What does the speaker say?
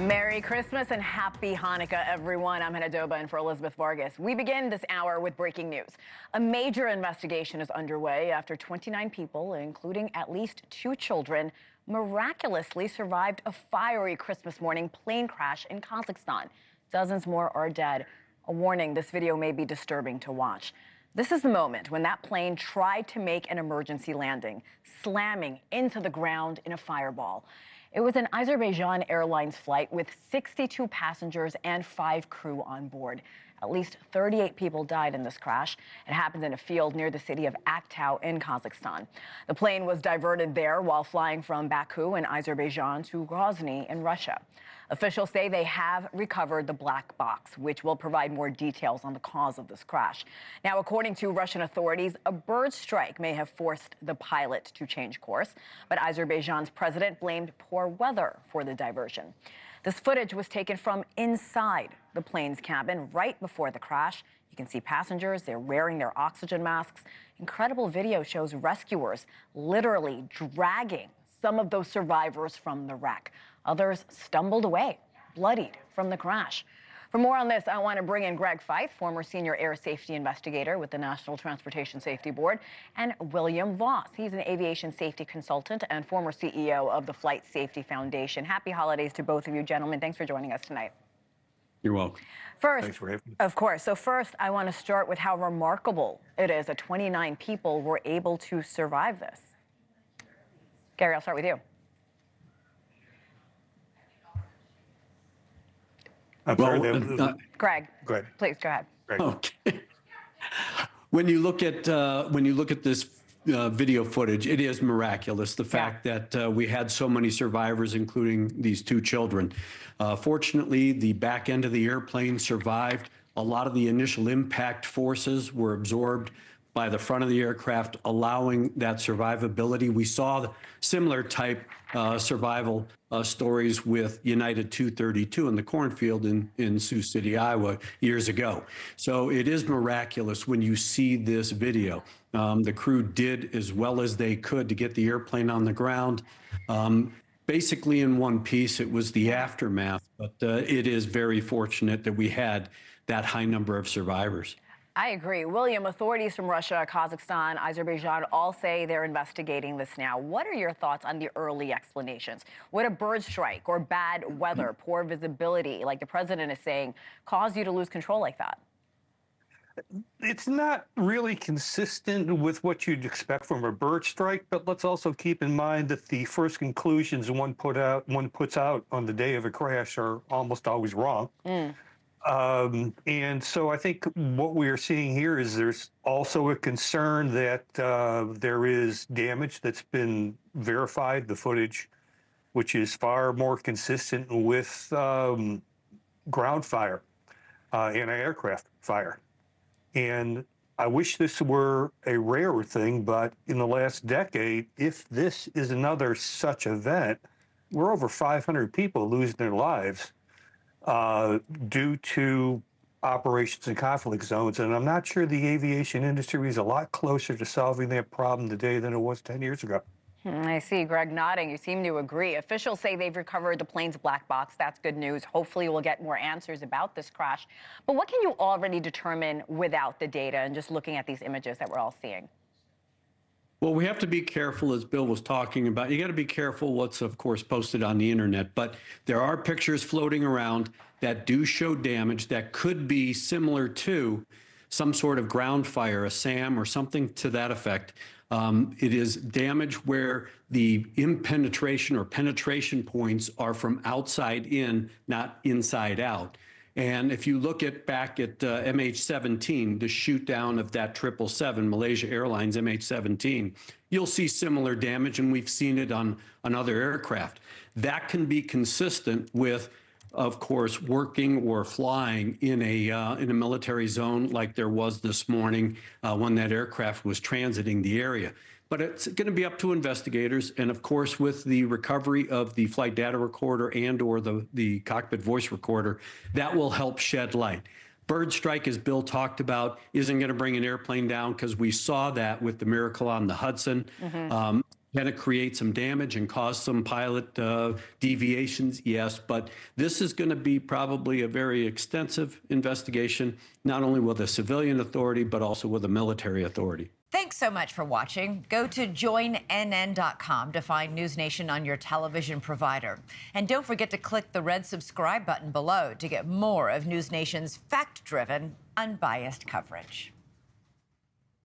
Merry Christmas and Happy Hanukkah, everyone. I'm Hannah Doba in for Elizabeth Vargas. We begin this hour with breaking news. A major investigation is underway after 29 people, including at least 2 children, miraculously survived a fiery Christmas morning plane crash in Kazakhstan. Dozens more are dead. A warning, this video may be disturbing to watch. This is the moment when that plane tried to make an emergency landing, slamming into the ground in a fireball. It was an Azerbaijani Airlines flight with 62 passengers and 5 crew on board. At least 38 people died in this crash. It happened in a field near the city of Aktau in Kazakhstan. The plane was diverted there while flying from Baku in Azerbaijan to Grozny in Russia. Officials say they have recovered the black box, which will provide more details on the cause of this crash. Now, according to Russian authorities, a bird strike may have forced the pilot to change course, but Azerbaijan's president blamed poor weather for the diversion. This footage was taken from inside the plane's cabin right before the crash. You can see passengers, they're wearing their oxygen masks. Incredible video shows rescuers literally dragging some of those survivors from the wreck. Others stumbled away, bloodied from the crash. For more on this, I want to bring in Greg Feith, former senior air safety investigator with the National Transportation Safety Board, and William Voss. He's an aviation safety consultant and former CEO of the Flight Safety Foundation. Happy holidays to both of you, gentlemen. Thanks for joining us tonight. You're welcome. First, thanks for having me. Of course. So first, I want to start with how remarkable it is that 29 people were able to survive this. Gary, I'll start with you. Greg, go ahead. Please go ahead. Greg. Okay. When you look at this video footage, it is miraculous. The fact that we had so many survivors, including these 2 children. Fortunately, the back end of the airplane survived. A lot of the initial impact forces were absorbed by the front of the aircraft, allowing that survivability. We saw similar type survival stories with United 232 in the cornfield in Sioux City, Iowa, years ago. So it is miraculous when you see this video. The crew did as well as they could to get the airplane on the ground. Basically in one piece, it was the aftermath, but it is very fortunate that we had that high number of survivors. I agree. William, authorities from Russia, Kazakhstan, Azerbaijan all say they're investigating this now. What are your thoughts on the early explanations? Would a bird strike or bad weather, poor visibility, like the president is saying, cause you to lose control like that? It's not really consistent with what you'd expect from a bird strike, but let's also keep in mind that the first conclusions one puts out on the day of a crash are almost always wrong. And so I think what we are seeing here is there's also a concern that there is damage that's been verified, the footage, which is far more consistent with ground fire, anti-aircraft fire. And I wish this were a rarer thing, but in the last decade, if this is another such event, we're over 500 people losing their lives due to operations in conflict zones. And I'm not sure the aviation industry is a lot closer to solving that problem today than it was 10 years ago. I see Greg nodding. You seem to agree. Officials say they've recovered the plane's black box. That's good news. Hopefully we'll get more answers about this crash. But what can you already determine without the data and just looking at these images that we're all seeing? Well, we have to be careful, as Bill was talking about. You got to be careful what's, of course, posted on the internet. But there are pictures floating around that do show damage that could be similar to some sort of ground fire, a SAM or something to that effect. It is damage where the impenetration or penetration points are from outside in, not inside out. And if you look back at MH17, the shoot down of that 777, Malaysia Airlines MH17, you'll see similar damage, and we've seen it on other aircraft. That can be consistent with, of course, working or flying in a military zone like there was this morning when that aircraft was transiting the area. But it's going to be up to investigators, and of course, with the recovery of the flight data recorder and/or the cockpit voice recorder, that will help shed light. Bird strike, as Bill talked about, isn't going to bring an airplane down because we saw that with the Miracle on the Hudson. Can it create some damage and cause some pilot deviations? Yes, but this is going to be probably a very extensive investigation, not only with a civilian authority, but also with a military authority. Thanks so much for watching. Go to joinnn.com to find NewsNation on your television provider. And don't forget to click the red subscribe button below to get more of NewsNation's fact-driven, unbiased coverage.